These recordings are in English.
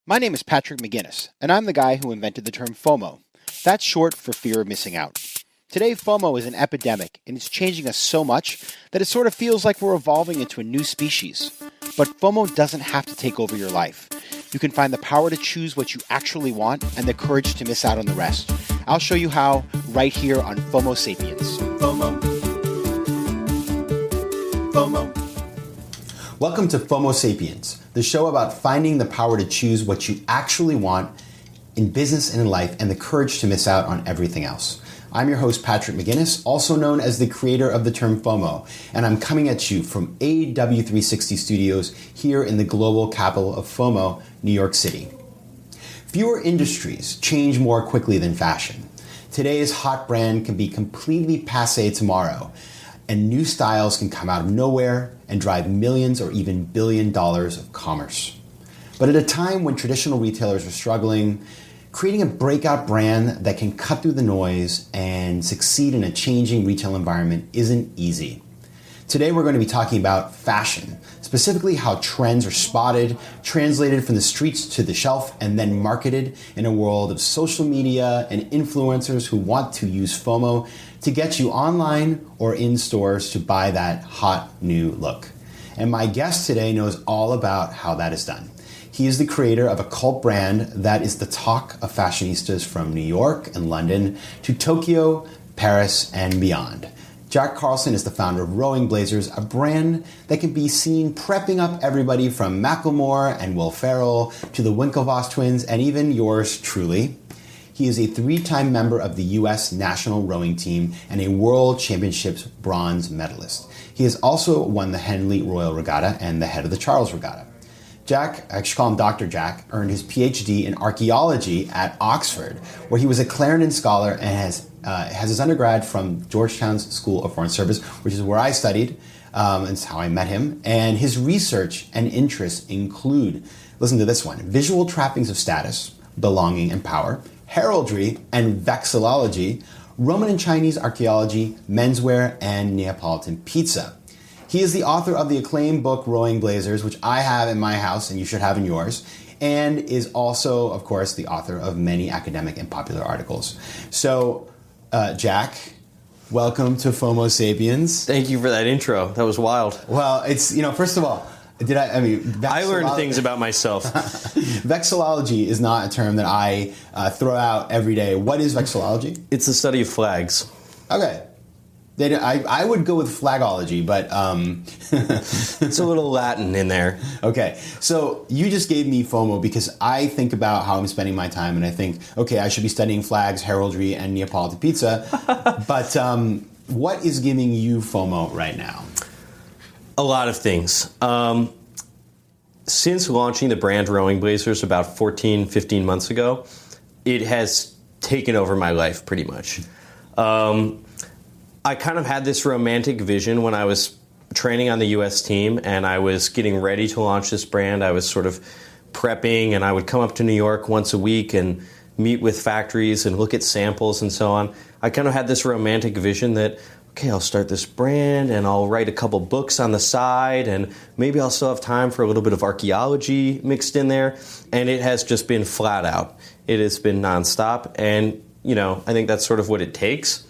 My name is Patrick McGinnis, and I'm the guy who invented the term FOMO. That's short for fear of missing out. Today, FOMO is an epidemic, and it's changing us so much that it sort of feels like we're evolving into a new species. But FOMO doesn't have to take over your life. You can find the power to choose what you actually want and the courage to miss out on the rest. I'll show you how right here on FOMO Sapiens. FOMO. FOMO. Welcome to FOMO Sapiens, the show about finding the power to choose what you actually want in business and in life and the courage to miss out on everything else. I'm your host, Patrick McGinnis, also known as the creator of the term FOMO, and I'm coming at you from AW360 Studios here in the global capital of FOMO, New York City. Fewer industries change more quickly than fashion. Today's hot brand can be completely passé tomorrow, and new styles can come out of nowhere and drive millions or even $1 billion of commerce. But at a time when traditional retailers are struggling, creating a breakout brand that can cut through the noise and succeed in a changing retail environment isn't easy. Today we're going to be talking about fashion, specifically how trends are spotted, translated from the streets to the shelf, and then marketed in a world of social media and influencers who want to use FOMO to get you online or in stores to buy that hot new look. And my guest today knows all about how that is done. He is the creator of a cult brand that is the talk of fashionistas from New York and London to Tokyo, Paris, and beyond. Jack Carlson is the founder of Rowing Blazers, a brand that can be seen prepping up everybody from Macklemore and Will Ferrell to the Winklevoss twins and even yours truly. He is a 3-time member of the U.S. national rowing team and a World Championships bronze medalist. He has also won the Henley Royal Regatta and the Head of the Charles Regatta. Jack, I should call him Dr. Jack, earned his PhD in archaeology at Oxford, where he was a Clarendon Scholar and has his undergrad from Georgetown's School of Foreign Service, which is where I studied, and it's how I met him. And his research and interests include, listen to this one, visual trappings of status, belonging, and power, heraldry and vexillology, Roman and Chinese archaeology, menswear, and Neapolitan pizza. He is the author of the acclaimed book, Rowing Blazers, which I have in my house and you should have in yours, and is also, of course, the author of many academic and popular articles. So, Jack, welcome to FOMO Sapiens. Thank you for that intro. That was wild. Well, it's, first of all, I learned things about myself. Vexillology is not a term that I throw out every day. What is vexillology? It's the study of flags. Okay. I would go with flagology, but... It's a little Latin in there. Okay, so you just gave me FOMO because I think about how I'm spending my time, and I think, okay, I should be studying flags, heraldry, and Neapolitan pizza, but what is giving you FOMO right now? A lot of things. Since launching the brand Rowing Blazers about 14, 15 months ago, it has taken over my life pretty much. I kind of had this romantic vision when I was training on the U.S. team and I was getting ready to launch this brand. I was sort of prepping and I would come up to New York once a week and meet with factories and look at samples and so on. I kind of had this romantic vision that, okay, I'll start this brand and I'll write a couple books on the side and maybe I'll still have time for a little bit of archaeology mixed in there. And it has just been flat out. It has been nonstop. And, I think that's sort of what it takes.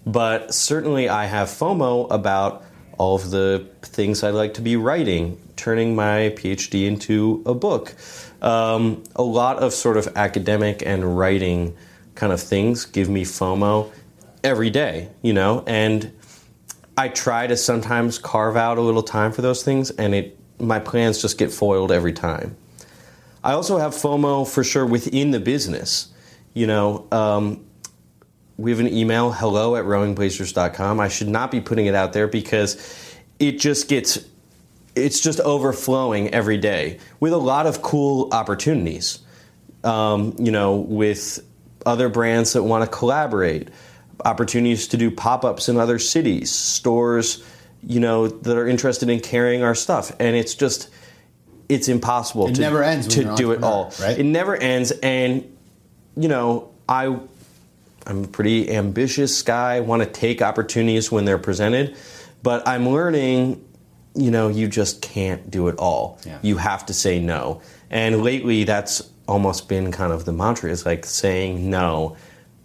But certainly I have FOMO about all of the things I'd like to be writing, turning my PhD into a book. A lot of sort of academic and writing kind of things give me FOMO every day, and I try to sometimes carve out a little time for those things, and my plans just get foiled every time. I also have FOMO for sure within the business. We have an email, hello@rowingblazers.com. I should not be putting it out there because it's just overflowing every day with a lot of cool opportunities, with other brands that want to collaborate, opportunities to do pop-ups in other cities, stores, that are interested in carrying our stuff. And it's impossible to never ends to do it all. Right? It never ends. And, I'm a pretty ambitious guy, want to take opportunities when they're presented, but I'm learning, you just can't do it all. Yeah. You have to say no. And lately, that's almost been kind of the mantra, is like saying no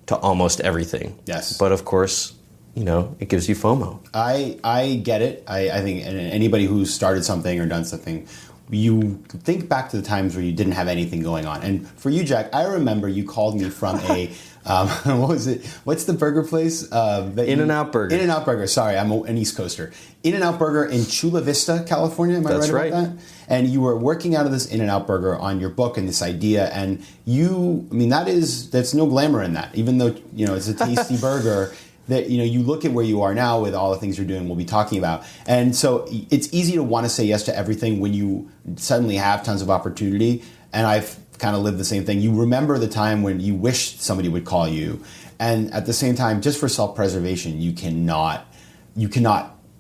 to almost everything. Yes. But of course, it gives you FOMO. I get it. I think anybody who's started something or done something, you think back to the times where you didn't have anything going on. And for you, Jack, I remember you called me from a, what was it? What's the burger place? In-N-Out Burger. In-N-Out Burger. Sorry, I'm an East Coaster. In-N-Out Burger in Chula Vista, California. Am I right about that? And you were working out of this In-N-Out Burger on your book and this idea. And that's no glamour in that. Even though, it's a tasty burger, that you look at where you are now with all the things you're doing, we'll be talking about. And so it's easy to want to say yes to everything when you suddenly have tons of opportunity. And I've kind of lived the same thing. You remember the time when you wished somebody would call you. And at the same time, just for self-preservation, you cannot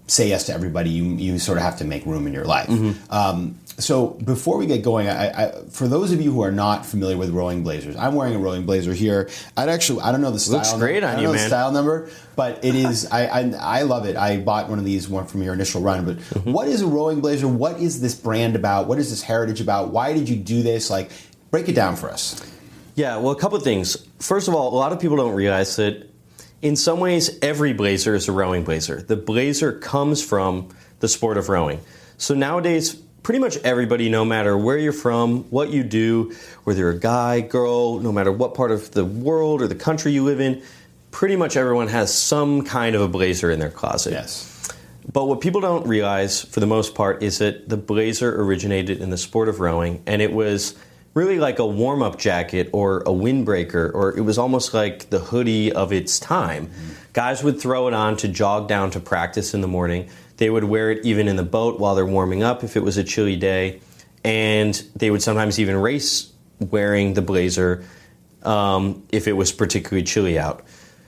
say yes to everybody. You sort of have to make room in your life. Mm-hmm. So before we get going, for those of you who are not familiar with rowing blazers, I'm wearing a rowing blazer here. I don't know the style. Looks great on you, man. The style number, but it is. I love it. I bought one of these from your initial run. But what is a rowing blazer? What is this brand about? What is this heritage about? Why did you do this? Like, break it down for us. Yeah, well, a couple of things. First of all, a lot of people don't realize that in some ways every blazer is a rowing blazer. The blazer comes from the sport of rowing. So nowadays, pretty much everybody, no matter where you're from, what you do, whether you're a guy, girl, no matter what part of the world or the country you live in, pretty much everyone has some kind of a blazer in their closet. Yes. But what people don't realize, for the most part, is that the blazer originated in the sport of rowing, and it was really like a warm-up jacket or a windbreaker, or it was almost like the hoodie of its time. Mm-hmm. Guys would throw it on to jog down to practice in the morning. They would wear it even in the boat while they're warming up if it was a chilly day. And they would sometimes even race wearing the blazer if it was particularly chilly out.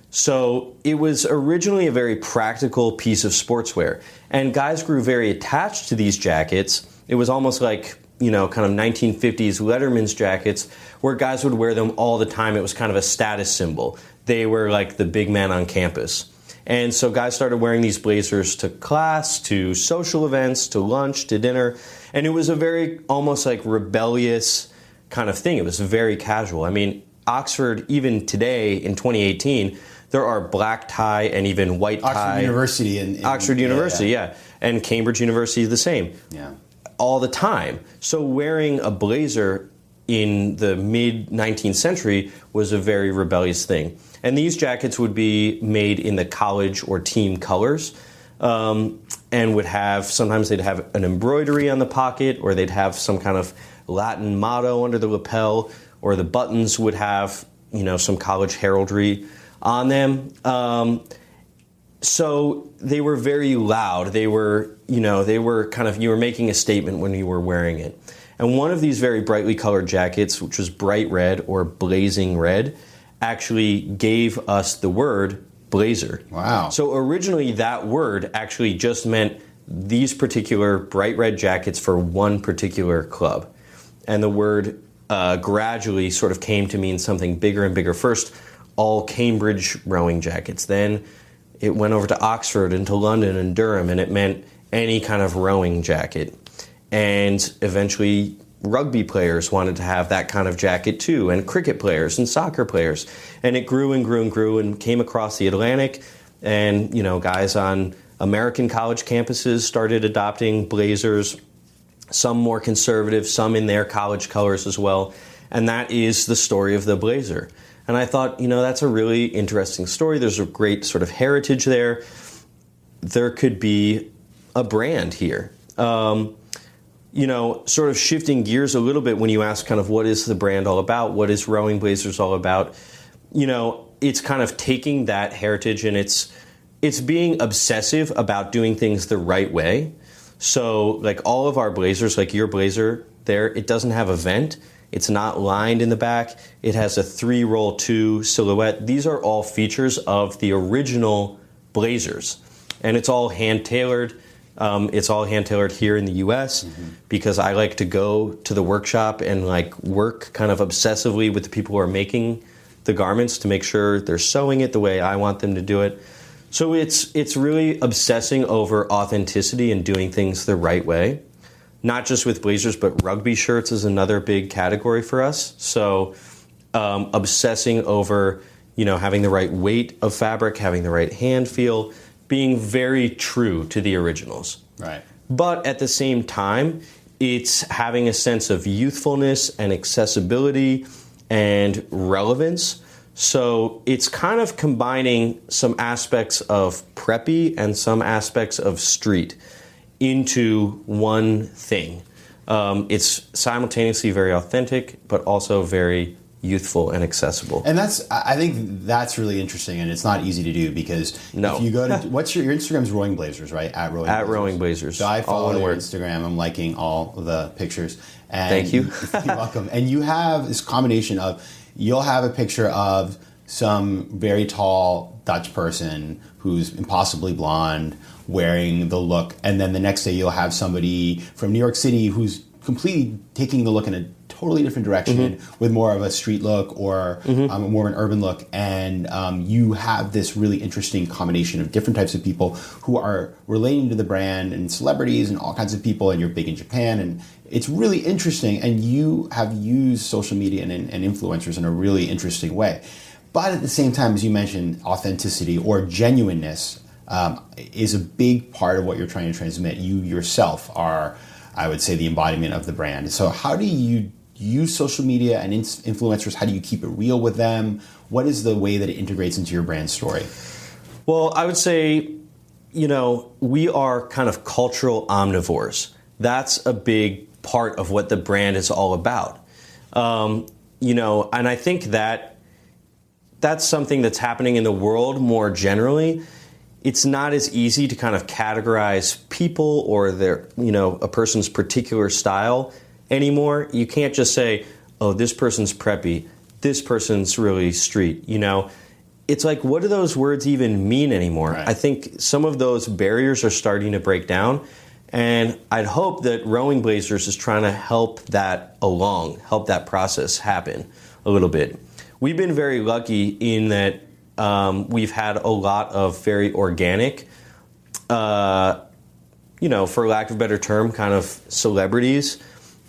So it was originally a very practical piece of sportswear. And guys grew very attached to these jackets. It was almost like, kind of 1950s Letterman's jackets where guys would wear them all the time. It was kind of a status symbol. They were like the big man on campus. And so guys started wearing these blazers to class, to social events, to lunch, to dinner. And it was a very almost like rebellious kind of thing. It was very casual. I mean, Oxford, even today in 2018, there are black tie and even white tie. Oxford University. Oxford University, yeah. And Cambridge University is the same. Yeah. All the time. So wearing a blazer in the mid-19th century was a very rebellious thing. And these jackets would be made in the college or team colors and would have, sometimes they'd have an embroidery on the pocket, or they'd have some kind of Latin motto under the lapel, or the buttons would have, some college heraldry on them. So they were very loud. They were, you were making a statement when you were wearing it. And one of these very brightly colored jackets, which was bright red or blazing red, actually gave us the word blazer. Wow. So originally that word actually just meant these particular bright red jackets for one particular club. And the word gradually sort of came to mean something bigger and bigger. First, all Cambridge rowing jackets. Then it went over to Oxford and to London and Durham, and it meant any kind of rowing jacket. And eventually rugby players wanted to have that kind of jacket too, and cricket players and soccer players. And it grew and grew and grew and came across the Atlantic. And, guys on American college campuses started adopting blazers, some more conservative, some in their college colors as well. And that is the story of the blazer. And I thought, that's a really interesting story. There's a great sort of heritage there. There could be a brand here. Sort of shifting gears a little bit when you ask kind of what is the brand all about? What is Rowing Blazers all about? It's kind of taking that heritage and it's being obsessive about doing things the right way. So like all of our blazers, like your blazer there, it doesn't have a vent. It's not lined in the back. It has a 3-roll 2 silhouette. These are all features of the original blazers. And it's all hand-tailored. It's all hand-tailored here in the U.S. because I like to go to the workshop and work kind of obsessively with the people who are making the garments to make sure they're sewing it the way I want them to do it. So it's really obsessing over authenticity and doing things the right way. not just with blazers, but rugby shirts is another big category for us. So obsessing over, having the right weight of fabric, having the right hand feel, being very true to the originals. Right. But at the same time, it's having a sense of youthfulness and accessibility and relevance. So it's kind of combining some aspects of preppy and some aspects of street into one thing. It's simultaneously very authentic, but also very youthful and accessible. And I think that's really interesting, and it's not easy to do because if you go to, what's your Instagram's Rowing Blazers, right? At Rowing Blazers. So I follow your Instagram. I'm liking all the pictures. And thank you. You're welcome. And you have this combination of, you'll have a picture of some very tall Dutch person who's impossibly blonde wearing the look, and then the next day you'll have somebody from New York City who's completely taking the look in a totally different direction with more of a street look or more of an urban look, and you have this really interesting combination of different types of people who are relating to the brand and celebrities and all kinds of people, and you're big in Japan, and it's really interesting, and you have used social media and influencers in a really interesting way. But at the same time, as you mentioned, authenticity or genuineness is a big part of what you're trying to transmit. You yourself are, I would say, the embodiment of the brand. So how do you use social media and influencers? How do you keep it real with them? What is the way that it integrates into your brand story? Well, I would say, we are kind of cultural omnivores. That's a big part of what the brand is all about. And I think that's something that's happening in the world more generally. It's not as easy to kind of categorize people or their, a person's particular style anymore. You can't just say, oh, this person's preppy, this person's really street, It's like, what do those words even mean anymore? Right. I think some of those barriers are starting to break down, and I'd hope that Rowing Blazers is trying to help that process happen a little bit. We've been very lucky in that we've had a lot of very organic, for lack of a better term, kind of celebrities.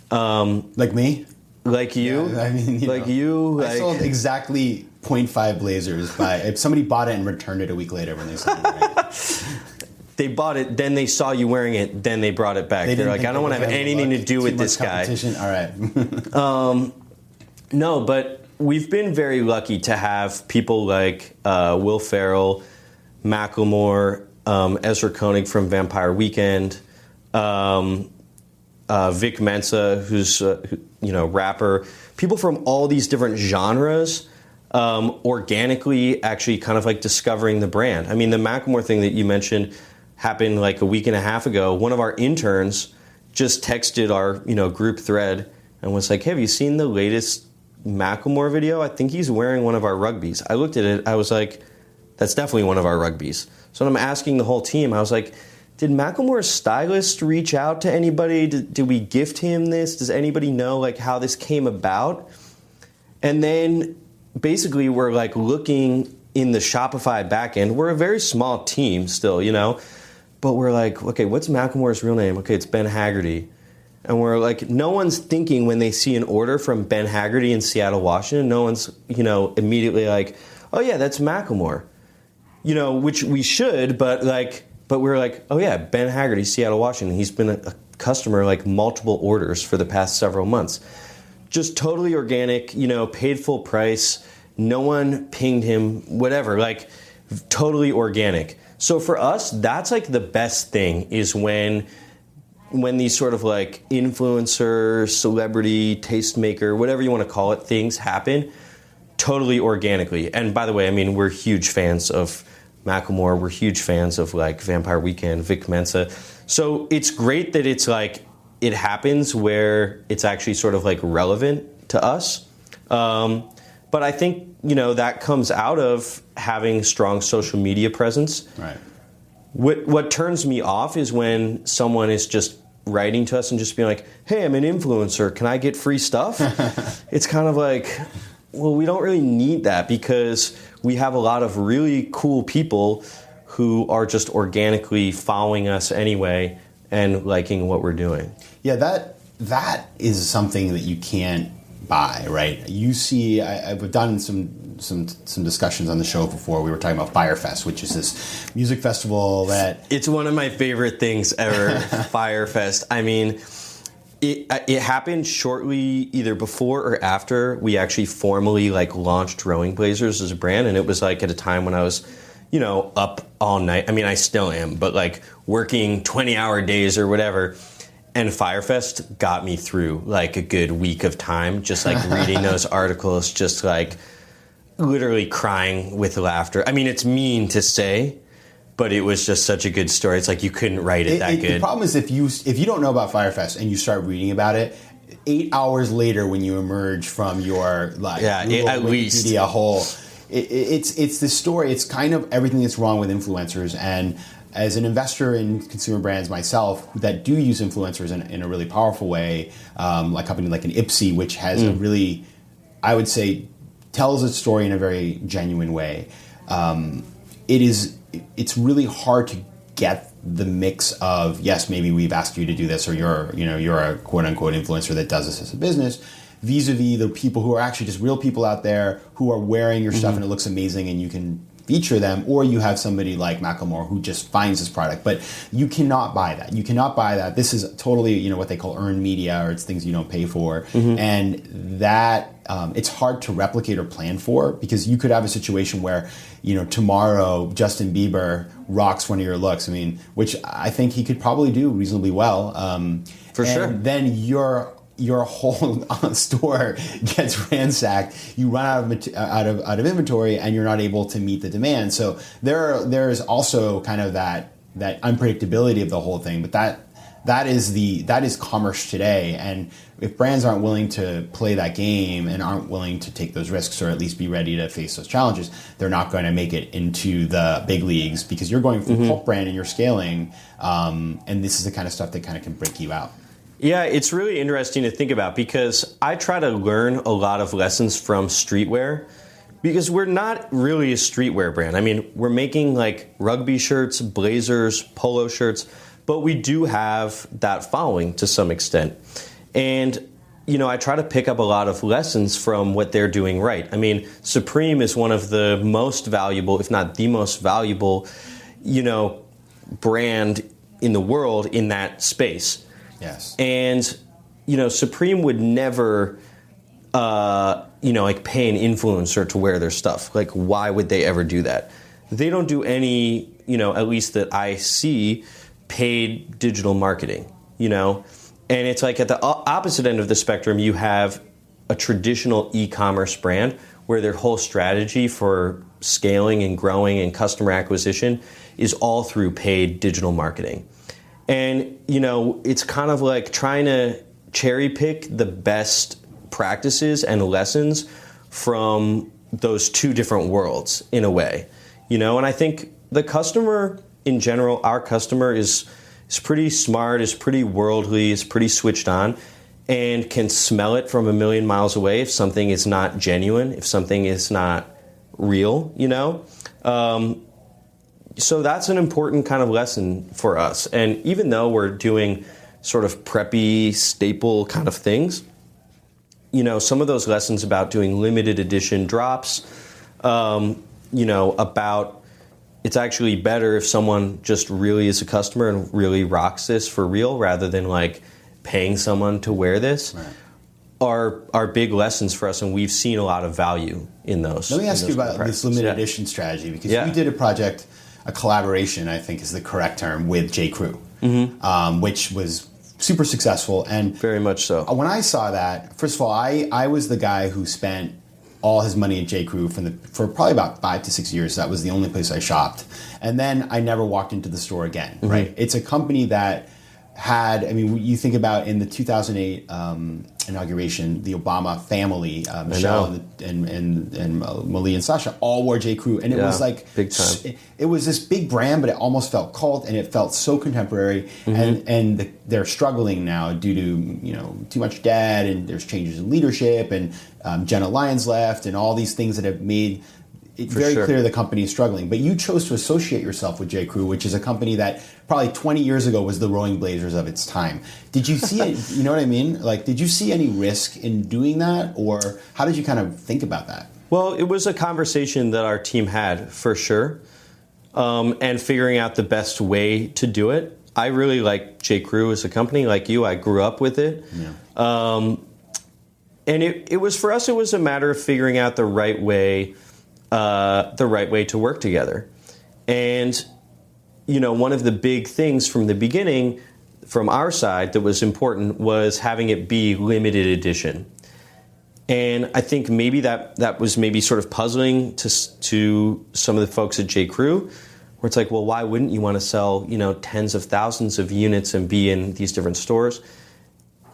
Like me? Like you? Yeah, I sold exactly 0.5 blazers if somebody bought it and returned it a week later when they saw me wearing it. They bought it, then they saw you wearing it, then they brought it back. They're like, I don't want to have anything to do with this guy. All right. No, but we've been very lucky to have people like Will Ferrell, Macklemore, Ezra Koenig from Vampire Weekend, Vic Mensa, who's rapper. People from all these different genres organically actually kind of like discovering the brand. I mean, the Macklemore thing that you mentioned happened like a week and a half ago. One of our interns just texted our group thread and was like, hey, have you seen the latest Macklemore video? I think he's wearing one of our rugbies. I looked at it, I was like, that's definitely one of our rugbies. So I'm asking the whole team, I was like, did Macklemore's stylist reach out to anybody? Did we gift him this? Does anybody know like how this came about? And then basically we're like looking in the Shopify backend. We're a very small team still, but we're like, okay, what's Macklemore's real name? Okay, it's Ben Haggerty. And we're like, no one's thinking when they see an order from Ben Haggerty in Seattle, Washington, no one's, immediately like, oh yeah, that's Macklemore. Which we should, but we're like, oh yeah, Ben Haggerty, Seattle, Washington. He's been a customer, like multiple orders for the past several months. Just totally organic, paid full price. No one pinged him, whatever, like totally organic. So for us, that's like the best thing is when these sort of like influencer, celebrity, tastemaker, whatever you want to call it, things happen totally organically. And by the way, I mean, we're huge fans of Macklemore. We're huge fans of like Vampire Weekend, Vic Mensa. So it's great that it's like, it happens where it's actually sort of like relevant to us. But I think, that comes out of having strong social media presence. Right. What turns me off is when someone is just writing to us and just being like, hey, I'm an influencer. Can I get free stuff? It's kind of like, well, we don't really need that because we have a lot of really cool people who are just organically following us anyway and liking what we're doing. Yeah, that is something that you can't buy, right? You see, I've done some discussions on the show before. We were talking about Firefest, which is this music festival that... It's one of my favorite things ever, Firefest. I mean, it happened shortly either before or after we actually formally launched Rowing Blazers as a brand, and it was at a time when I was, up all night. I mean, I still am, but working 20-hour days or whatever. And Firefest got me through a good week of time, just reading those articles, just literally crying with laughter. I mean, it's mean to say, but it was just such a good story. It's you couldn't write it that good. The problem is if you don't know about Firefest and you start reading about it, 8 hours later when you emerge from your at least Wikipedia hole, it's this story. It's kind of everything that's wrong with influencers. And as an investor in consumer brands myself that do use influencers in a really powerful way, a company like an Ipsy, which has a really, I would say, tells a story in a very genuine way. It's really hard to get the mix of, yes, maybe we've asked you to do this, or you're a quote unquote influencer that does this as a business, vis-a-vis the people who are actually just real people out there who are wearing your stuff and it looks amazing and you can feature them, or you have somebody like Macklemore who just finds this product. But you cannot buy that. You cannot buy that. This is totally, what they call earned media, or it's things you don't pay for. And that it's hard to replicate or plan for, because you could have a situation where, tomorrow Justin Bieber rocks one of your looks. I mean, which I think he could probably do reasonably well. For sure. Then your whole store gets ransacked. You run out of inventory, and you're not able to meet the demand. So there's also kind of that unpredictability of the whole thing. But that is commerce today. And if brands aren't willing to play that game and aren't willing to take those risks, or at least be ready to face those challenges, they're not going to make it into the big leagues, because you're going from cult brand and you're scaling. And this is the kind of stuff that kind of can break you out. Yeah, it's really interesting to think about, because I try to learn a lot of lessons from streetwear, because we're not really a streetwear brand. I mean, we're making rugby shirts, blazers, polo shirts, but we do have that following to some extent. And, I try to pick up a lot of lessons from what they're doing right. I mean, Supreme is one of the most valuable, if not the most valuable, brand in the world in that space. Yes. And, Supreme would never, pay an influencer to wear their stuff. Why would they ever do that? They don't do any, at least that I see, paid digital marketing, And it's at the opposite end of the spectrum, you have a traditional e-commerce brand where their whole strategy for scaling and growing and customer acquisition is all through paid digital marketing. And, it's kind of trying to cherry pick the best practices and lessons from those two different worlds in a way, And I think the customer in general, our customer is pretty smart, is pretty worldly, is pretty switched on, and can smell it from a million miles away if something is not genuine, if something is not real, So that's an important kind of lesson for us. And even though we're doing sort of preppy, staple kind of things, some of those lessons about doing limited edition drops, about it's actually better if someone just really is a customer and really rocks this for real, rather than paying someone to wear this, right, are big lessons for us. And we've seen a lot of value in those. Let me ask you about this limited edition strategy, because you did a project, a collaboration, I think is the correct term, with J. Crew, which was super successful. And very much so. When I saw that, first of all, I was the guy who spent all his money at J. Crew for probably about 5 to 6 years. That was the only place I shopped. And then I never walked into the store again, right? It's a company that had, you think about in the 2008 inauguration, the Obama family, Michelle and Malia and Sasha, all wore J. Crew. And it was big time. It was this big brand, but it almost felt cult, and it felt so contemporary. And they're struggling now due to too much debt, and there's changes in leadership, and Jenna Lyons left, and all these things that have made it's very clear the company is struggling. But you chose to associate yourself with J. Crew, which is a company that probably 20 years ago was the Rowing Blazers of its time. Did you see it? You know what I mean? Like, did you see any risk in doing that, or how did you kind of think about that? Well, it was a conversation that our team had for sure, and figuring out the best way to do it. I really like J. Crew as a company. Like you, I grew up with it. Yeah. And it was, for us, it was a matter of figuring out the right way to work together. And, you know, one of the big things from the beginning, from our side, that was important was having it be limited edition. And I think maybe that was maybe sort of puzzling to some of the folks at J. Crew, where it's like, well, why wouldn't you want to sell, you know, tens of thousands of units and be in these different stores?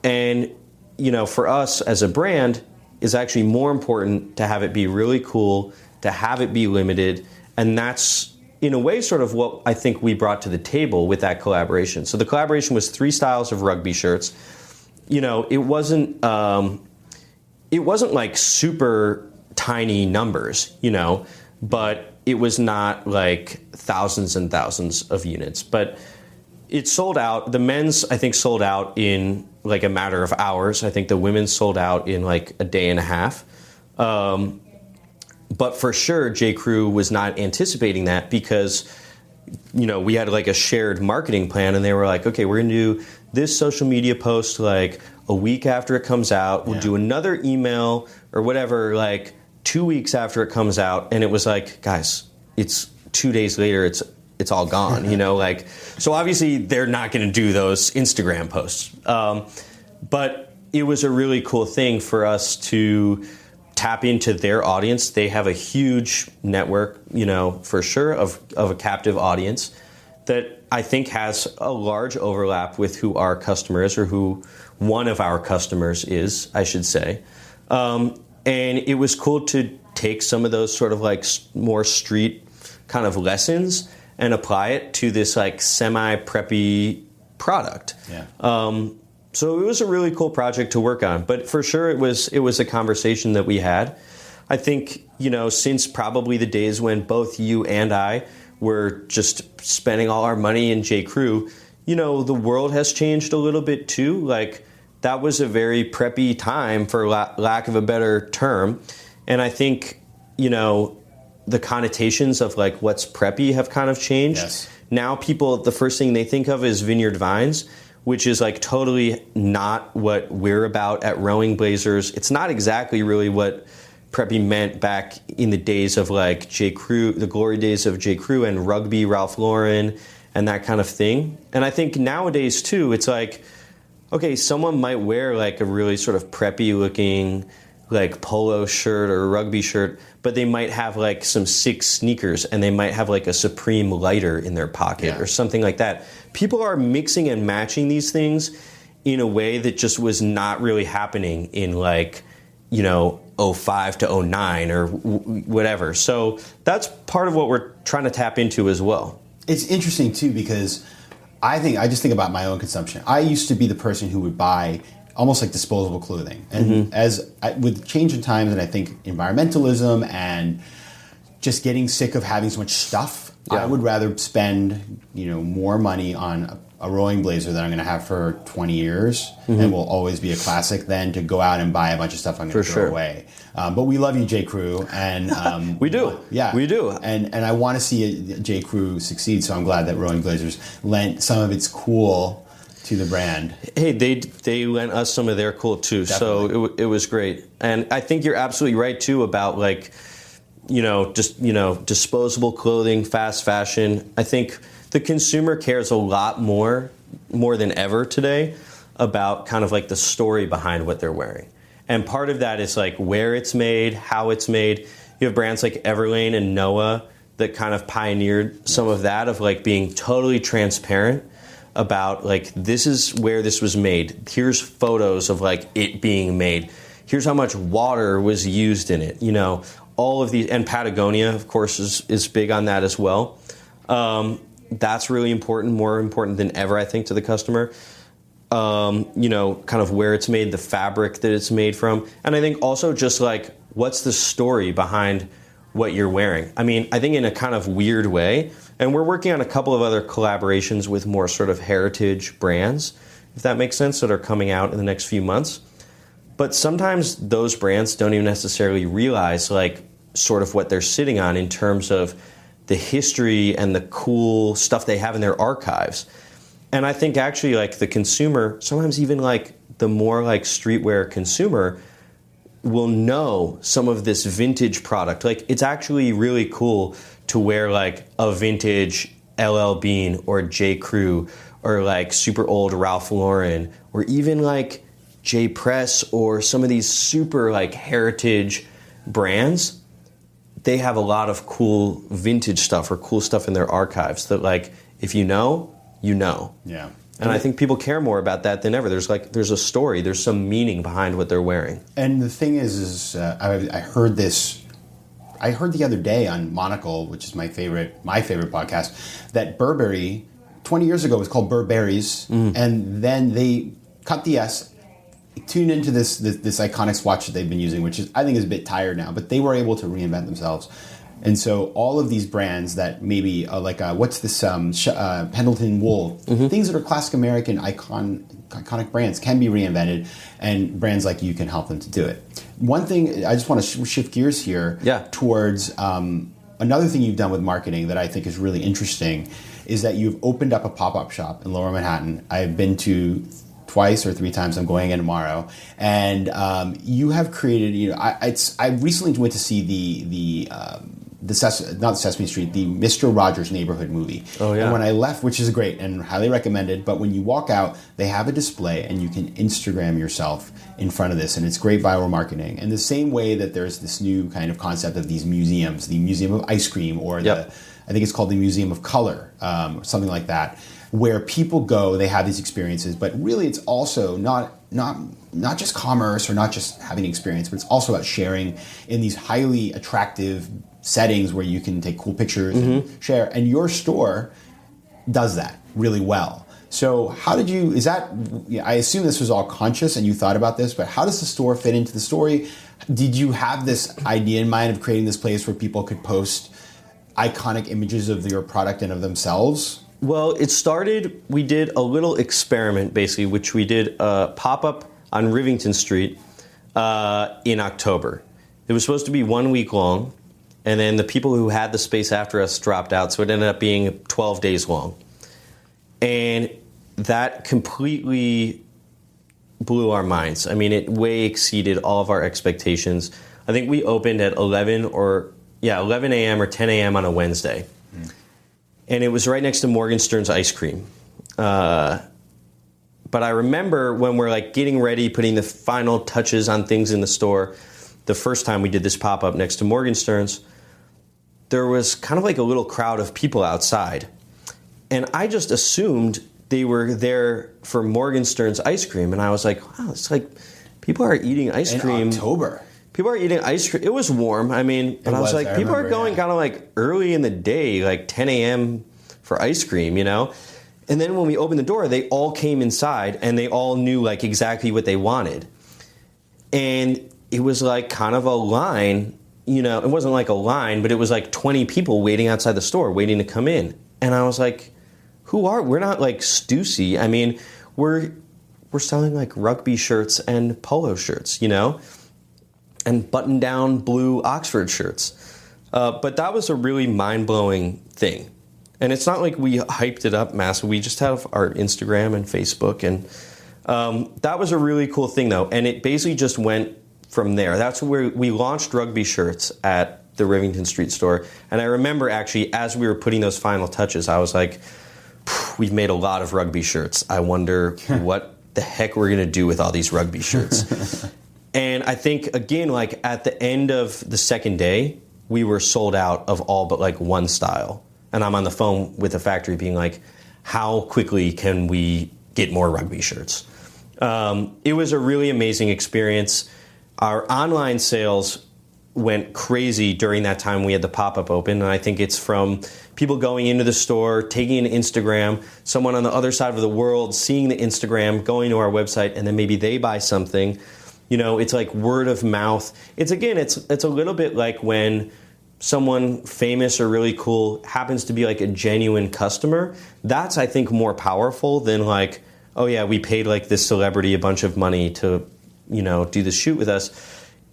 And you know, for us as a brand, is actually more important to have it be really cool, to have it be limited, and that's, in a way, sort of what I think we brought to the table with that collaboration. So the collaboration was 3 styles of rugby shirts. You know, it wasn't like super tiny numbers, you know, but it was not like thousands and thousands of units. But it sold out. The men's, I think, sold out in like a matter of hours. I think the women's sold out in like a day and a half. But for sure, J. Crew was not anticipating that because, you know, we had like a shared marketing plan, and they were like, okay, we're going to do this social media post like a week after it comes out. We'll do another email or whatever like 2 weeks after it comes out. And it was like, guys, it's 2 days later. It's all gone, you know, like, so obviously they're not going to do those Instagram posts. But it was a really cool thing for us to tap into their audience. They have a huge network, you know, for sure, of a captive audience that I think has a large overlap with who our customer is, or who one of our customers is, I should say. And it was cool to take some of those sort of like more street kind of lessons and apply it to this like semi-preppy product. Yeah. So it was a really cool project to work on. But for sure, it was a conversation that we had. I think, you know, since probably the days when both you and I were just spending all our money in J. Crew, you know, the world has changed a little bit too. Like, that was a very preppy time, for lack of a better term. And I think, you know, the connotations of like what's preppy have kind of changed. Yes. Now people, the first thing they think of is Vineyard Vines, which is like totally not what we're about at Rowing Blazers. It's not exactly really what preppy meant back in the days of like J. Crew, the glory days of J. Crew and rugby, Ralph Lauren, and that kind of thing. And I think nowadays too, it's like, okay, someone might wear like a really sort of preppy looking like polo shirt or rugby shirt, but they might have like some sick sneakers, and they might have like a Supreme lighter in their pocket or something like that. People are mixing and matching these things in a way that just was not really happening in like, you know, 05 to 09 or whatever. So that's part of what we're trying to tap into as well. It's interesting too, because I just think about my own consumption. I used to be the person who would buy almost like disposable clothing. And with change in times, and I think environmentalism and just getting sick of having so much stuff, I would rather spend, you know, more money on a rowing blazer that I'm going to have for 20 years and will always be a classic than to go out and buy a bunch of stuff I'm going to throw away. But we love you, J. Crew, and we do. Yeah, we do. And I want to see J. Crew succeed. So I'm glad that Rowing Blazers lent some of its cool to the brand. Hey, they lent us some of their cool too. Definitely. So it was great. And I think you're absolutely right too about like, you know, just, you know, disposable clothing, fast fashion. I think the consumer cares a lot more than ever today about kind of like the story behind what they're wearing. And part of that is like where it's made, how it's made. You have brands like Everlane and Noah that kind of pioneered some of that, of like being totally transparent about like, this is where this was made. Here's photos of like it being made. Here's how much water was used in it. You know, all of these, and Patagonia, of course, is big on that as well. That's really important, more important than ever, I think, to the customer. You know, kind of where it's made, the fabric that it's made from. And I think also just like, what's the story behind what you're wearing. I mean, I think in a kind of weird way, and we're working on a couple of other collaborations with more sort of heritage brands, if that makes sense, that are coming out in the next few months. But sometimes those brands don't even necessarily realize like sort of what they're sitting on in terms of the history and the cool stuff they have in their archives. And I think actually like the consumer, sometimes even like the more like streetwear consumer will know some of this vintage product. Like it's actually really cool to wear like a vintage LL Bean or J. Crew or like super old Ralph Lauren or even like J. Press or some of these super like heritage brands. They have a lot of cool vintage stuff or cool stuff in their archives that like if you know, you know. Yeah. And I think people care more about that than ever. There's a story, there's some meaning behind what they're wearing. And the thing is I heard the other day on Monocle, which is my favorite podcast, that Burberry 20 years ago was called Burberry's, and then they cut the S, tuned into this iconic watch that they've been using, which I think is a bit tired now, but they were able to reinvent themselves. And so all of these brands that maybe what's this Pendleton Wool, things that are classic American iconic brands can be reinvented, and brands like you can help them to do it. One thing, I just want to shift gears here towards another thing you've done with marketing that I think is really interesting is that you've opened up a pop-up shop in Lower Manhattan. I've been to twice or three times. I'm going in tomorrow, and you have created. I recently went to see not Sesame Street, the Mr. Rogers Neighborhood movie. Oh yeah. And when I left, which is great and highly recommended, but when you walk out, they have a display and you can Instagram yourself in front of this, and it's great viral marketing. And the same way that there's this new kind of concept of these museums, the Museum of Ice Cream, or I think it's called the Museum of Color, or something like that, where people go, they have these experiences, but really it's also not just commerce or not just having an experience, but it's also about sharing in these highly attractive settings where you can take cool pictures and share. And your store does that really well. So how did you, I assume this was all conscious and you thought about this, but how does the store fit into the story? Did you have this idea in mind of creating this place where people could post iconic images of your product and of themselves? Well, it started, we did a little experiment basically, which we did a pop-up on Rivington Street in October. It was supposed to be 1 week long, and then the people who had the space after us dropped out, so it ended up being 12 days long. And that completely blew our minds. I mean, it way exceeded all of our expectations. I think we opened at 11 a.m. or 10 a.m. on a Wednesday. And it was right next to Morgenstern's ice cream. But I remember when we're like getting ready, putting the final touches on things in the store, the first time we did this pop-up next to Morgenstern's, there was kind of like a little crowd of people outside. And I just assumed they were there for Morgenstern's ice cream. And I was like, wow, it's like people are eating ice cream. In October. People are eating ice cream. It was warm. I mean, but I was like, people are going kind of like early in the day, like 10 a.m. for ice cream, you know? And then when we opened the door, they all came inside and they all knew like exactly what they wanted. And it was like kind of a line, you know, it wasn't like a line, but it was like 20 people waiting outside the store, waiting to come in. And I was like, we're not like Stussy. I mean, we're selling like rugby shirts and polo shirts, you know? And button-down blue Oxford shirts. But that was a really mind-blowing thing. And it's not like we hyped it up massively. We just have our Instagram and Facebook. And that was a really cool thing, though. And it basically just went from there. That's where we launched rugby shirts at the Rivington Street store. And I remember, actually, as we were putting those final touches, I was like, we've made a lot of rugby shirts. I wonder what the heck we're going to do with all these rugby shirts. And I think, again, like at the end of the second day, we were sold out of all but like one style. And I'm on the phone with the factory being like, how quickly can we get more rugby shirts? It was a really amazing experience. Our online sales went crazy during that time we had the pop-up open. And I think it's from people going into the store, taking an Instagram, someone on the other side of the world seeing the Instagram, going to our website, and then maybe they buy something. You know, it's like word of mouth. It's a little bit like when someone famous or really cool happens to be like a genuine customer, that's, I think, more powerful than like, oh yeah, we paid like this celebrity a bunch of money to, do this shoot with us.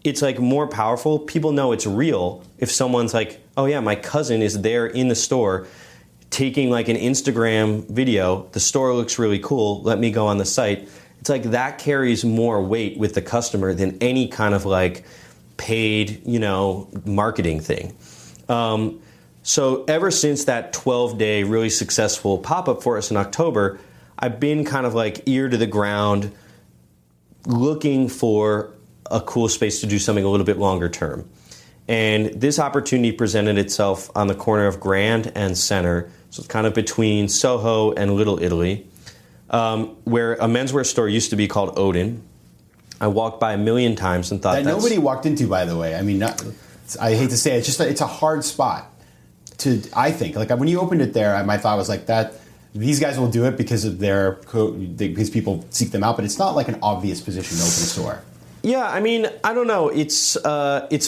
It's like more powerful. People know it's real if someone's like, oh yeah, my cousin is there in the store taking like an Instagram video. The store looks really cool. Let me go on the site. It's like that carries more weight with the customer than any kind of like paid, marketing thing. So ever since that 12-day really successful pop-up for us in October, I've been kind of like ear to the ground looking for a cool space to do something a little bit longer term. And this opportunity presented itself on the corner of Grand and Center, so it's kind of between Soho and Little Italy, where a menswear store used to be called Odin. I walked by a million times and thought that nobody walked into, by the way. I mean, I hate to say it, it's a hard spot I think. Like when you opened it there, my thought was like that. These guys will do it because of because people seek them out, but it's not like an obvious position to open a store. Yeah, I mean, I don't know. It's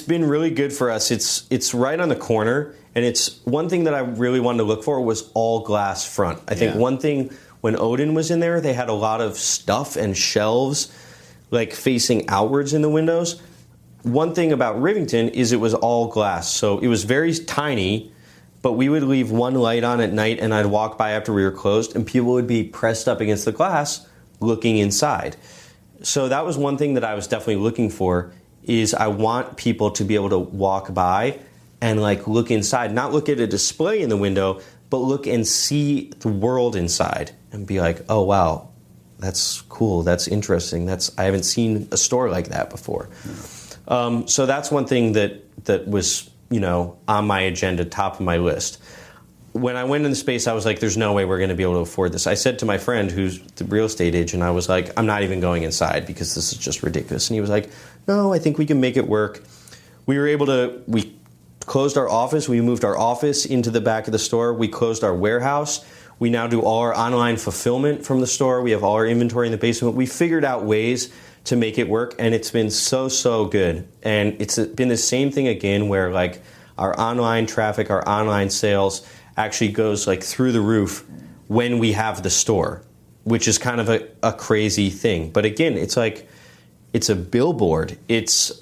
been really good for us. It's right on the corner, and it's one thing that I really wanted to look for was all glass front. I think one thing when Odin was in there, they had a lot of stuff and shelves like facing outwards in the windows. One thing about Rivington is it was all glass, so it was very tiny. But we would leave one light on at night, and I'd walk by after we were closed, and people would be pressed up against the glass looking inside. So that was one thing that I was definitely looking for, is I want people to be able to walk by and like look inside, not look at a display in the window, but look and see the world inside and be like, oh, wow, that's cool, that's interesting. I haven't seen a store like that before. So that's one thing that was on my agenda, top of my list. When I went in the space, I was like, there's no way we're going to be able to afford this. I said to my friend, who's the real estate agent, I was like, I'm not even going inside because this is just ridiculous. And he was like, no, I think we can make it work. We closed our office. We moved our office into the back of the store. We closed our warehouse. We now do all our online fulfillment from the store. We have all our inventory in the basement. We figured out ways to make it work, and it's been so good. And it's been the same thing again, where like our online traffic, our online sales actually goes like through the roof when we have the store, which is kind of a crazy thing. But again, it's like it's a billboard. It's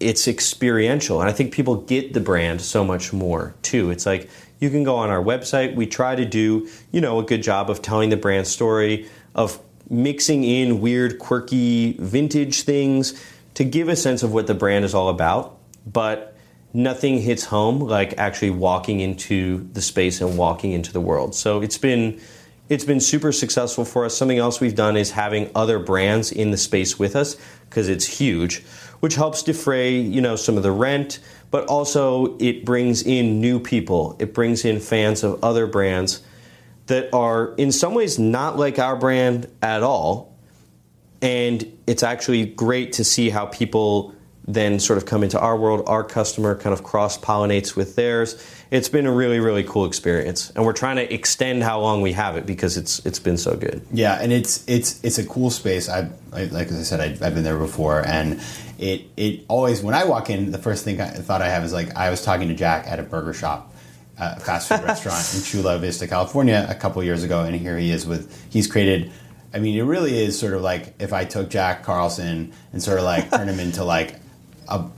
experiential, and I think people get the brand so much more too. It's like you can go on our website. We try to do a good job of telling the brand story, of mixing in weird, quirky, vintage things to give a sense of what the brand is all about, but nothing hits home like actually walking into the space and walking into the world. So it's been super successful for us. Something else we've done is having other brands in the space with us, because it's huge, which helps defray, some of the rent, but also it brings in new people. It brings in fans of other brands that are in some ways not like our brand at all. And it's actually great to see how people then sort of come into our world, our customer kind of cross-pollinates with theirs. It's been a really, really cool experience. And we're trying to extend how long we have it because it's been so good. Yeah, and it's a cool space. Like as I said, I've been there before, and it always, when I walk in, the first thing I thought I have is like, I was talking to Jack at a burger shop, a fast food restaurant in Chula Vista, California, a couple years ago, and here he is he's created, I mean, it really is sort of like if I took Jack Carlson and sort of like turned him into like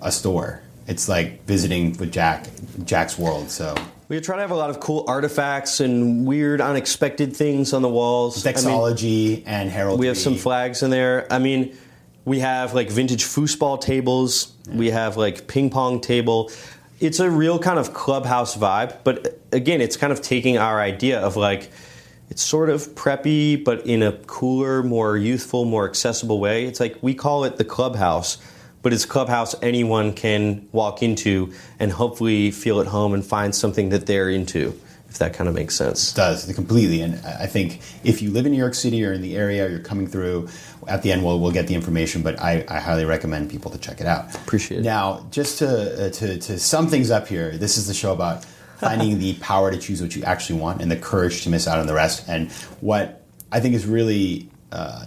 a store. It's like visiting with Jack's world. So we try to have a lot of cool artifacts and weird, unexpected things on the walls. Sexology and heraldry. We have some flags in there. I mean, we have like vintage foosball tables. Yeah. We have like ping pong table. It's a real kind of clubhouse vibe. But again, it's kind of taking our idea of like, it's sort of preppy, but in a cooler, more youthful, more accessible way. It's like we call it the clubhouse, but it's a clubhouse anyone can walk into and hopefully feel at home and find something that they're into, if that kind of makes sense. It does, completely. And I think if you live in New York City or in the area, or you're coming through, at the end we'll get the information, but I highly recommend people to check it out. Appreciate it. Now, just to sum things up here, this is the show about finding the power to choose what you actually want and the courage to miss out on the rest. And what I think is really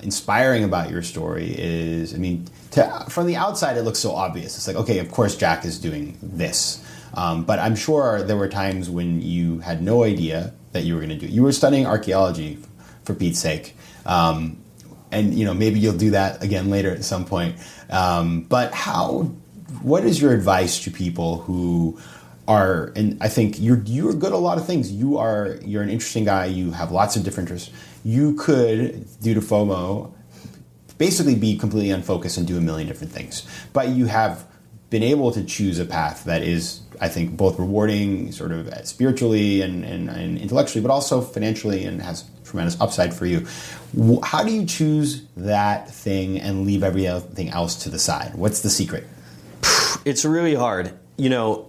inspiring about your story is, I mean, from the outside, it looks so obvious. It's like, okay, of course Jack is doing this. But I'm sure there were times when you had no idea that you were going to do it. You were studying archaeology, for Pete's sake. And, maybe you'll do that again later at some point. But what is your advice to people who are, and I think you're good at a lot of things. You're an interesting guy. You have lots of different interests. You could, due to FOMO, basically be completely unfocused and do a million different things. But you have been able to choose a path that is, I think, both rewarding sort of spiritually and intellectually, but also financially, and has tremendous upside for you. How do you choose that thing and leave everything else to the side? What's the secret? It's really hard.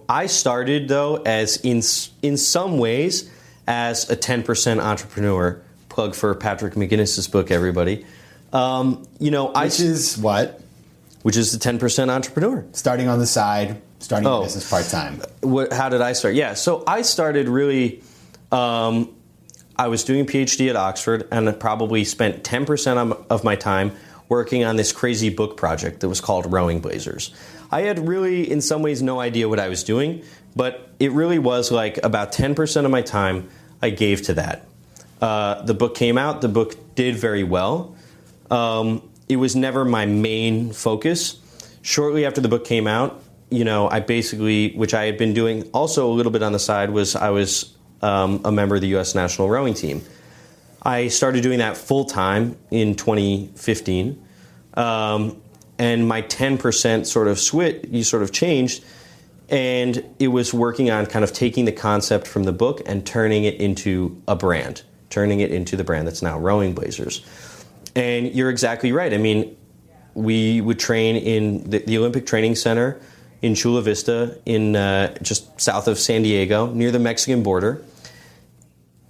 I started, though, as in some ways as a 10% entrepreneur. Plug for Patrick McGinnis' book, everybody. Which is what? Which is the 10% entrepreneur. Starting on the side, starting a business part-time. How did I start? Yeah, so I started really, I was doing a PhD at Oxford, and I probably spent 10% of my time working on this crazy book project that was called Rowing Blazers. I had really, in some ways, no idea what I was doing, but it really was like about 10% of my time I gave to that. The book came out. The book did very well. It was never my main focus. Shortly after the book came out, I basically, which I had been doing also a little bit on the side, I was a member of the U.S. national rowing team. I started doing that full time in 2015, and my 10% sort of changed, and it was working on kind of taking the concept from the book and turning it into a brand, turning it into the brand that's now Rowing Blazers. And you're exactly right. I mean, we would train in the Olympic Training Center in Chula Vista, in just south of San Diego, near the Mexican border.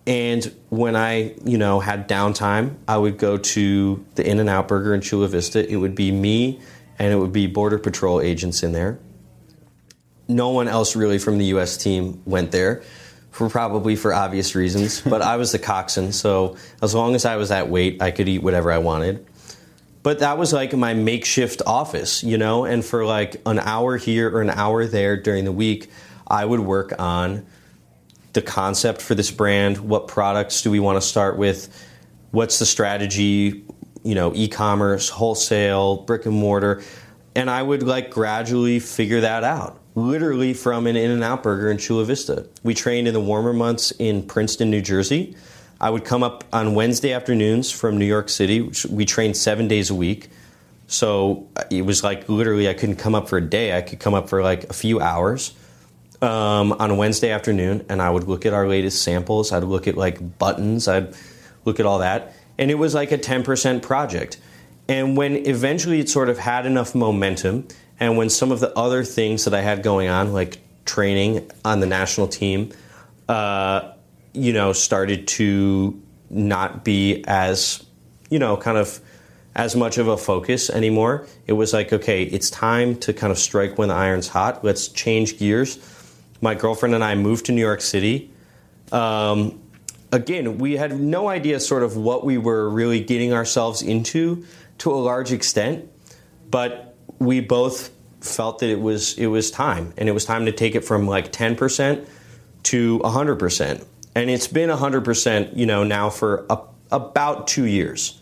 And when I, had downtime, I would go to the In-N-Out Burger in Chula Vista. It would be me, and it would be Border Patrol agents in there. No one else really from the U.S. team went there, probably for obvious reasons. But I was the coxswain, so as long as I was that weight, I could eat whatever I wanted. But that was like my makeshift office, and for like an hour here or an hour there during the week, I would work on the concept for this brand. What products do we want to start with? What's the strategy? E-commerce, wholesale, brick and mortar. And I would like gradually figure that out, literally from an In-N-Out Burger in Chula Vista. We trained in the warmer months in Princeton, New Jersey. I would come up on Wednesday afternoons from New York City, which we trained 7 days a week. So it was like literally I couldn't come up for a day. I could come up for like a few hours on a Wednesday afternoon, and I would look at our latest samples. I'd look at like buttons. I'd look at all that. And it was like a 10% project. And when eventually it sort of had enough momentum, and when some of the other things that I had going on, like training on the national team, started to not be as, kind of as much of a focus anymore. It was like, okay, it's time to kind of strike when the iron's hot. Let's change gears. My girlfriend and I moved to New York City. Again, we had no idea sort of what we were really getting ourselves into to a large extent, but we both felt that it was time, and it was time to take it from like 10% to 100%. And it's been 100%, now for about 2 years,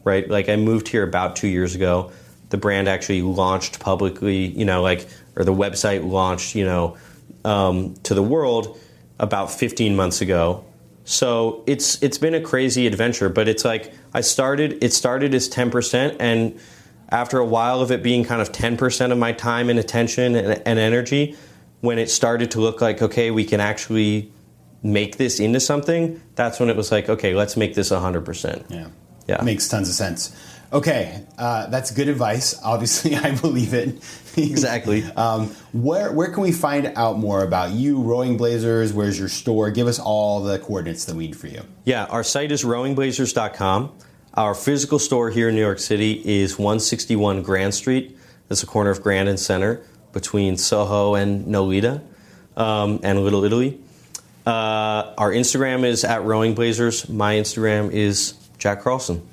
right? Like I moved here about 2 years ago. The brand actually launched publicly, or the website launched, to the world about 15 months ago. So it's been a crazy adventure, but it's like it started as 10%, and after a while of it being kind of 10% of my time and attention and energy, when it started to look like, okay, we can actually make this into something, that's when it was like, okay, let's make this 100%. Yeah. Makes tons of sense. Okay, that's good advice. Obviously, I believe it. Exactly. Where can we find out more about you, Rowing Blazers? Where's your store? Give us all the coordinates that we need for you. Yeah, our site is rowingblazers.com. Our physical store here in New York City is 161 Grand Street. That's the corner of Grand and Center between Soho and Nolita and Little Italy. Our Instagram is @Rowing Blazers. My Instagram is Jack Carlson.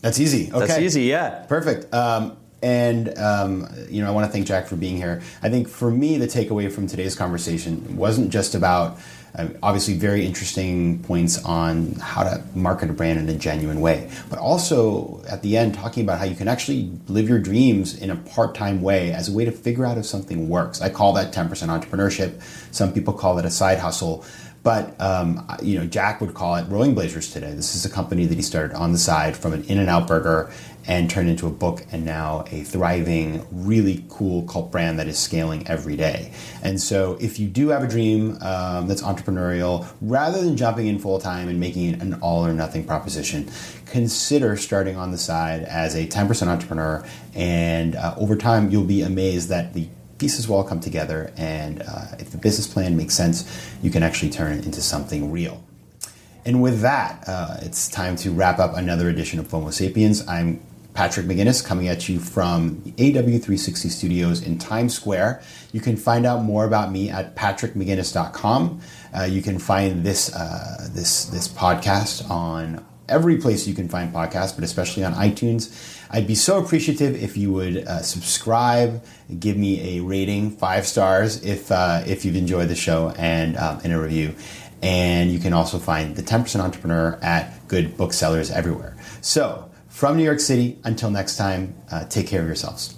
That's easy. Okay. That's easy, yeah. Perfect. I want to thank Jack for being here. I think for me, the takeaway from today's conversation wasn't just about obviously very interesting points on how to market a brand in a genuine way, but also at the end talking about how you can actually live your dreams in a part-time way as a way to figure out if something works. I call that 10% entrepreneurship. Some people call it a side hustle. But, Jack would call it Rolling Blazers today. This is a company that he started on the side from an In-N-Out burger and turned into a book and now a thriving, really cool cult brand that is scaling every day. And so if you do have a dream that's entrepreneurial, rather than jumping in full time and making it an all or nothing proposition, consider starting on the side as a 10% entrepreneur. And over time, you'll be amazed that the pieces will all come together, and if the business plan makes sense, you can actually turn it into something real. And with that, it's time to wrap up another edition of FOMO Sapiens. I'm Patrick McGinnis, coming at you from AW360 Studios in Times Square. You can find out more about me at patrickmcginnis.com. You can find this podcast on every place you can find podcasts, but especially on iTunes. I'd be so appreciative if you would subscribe, give me a rating, 5 stars if you've enjoyed the show, and a review. And you can also find the 10% Entrepreneur at good booksellers everywhere. So from New York City, until next time, take care of yourselves.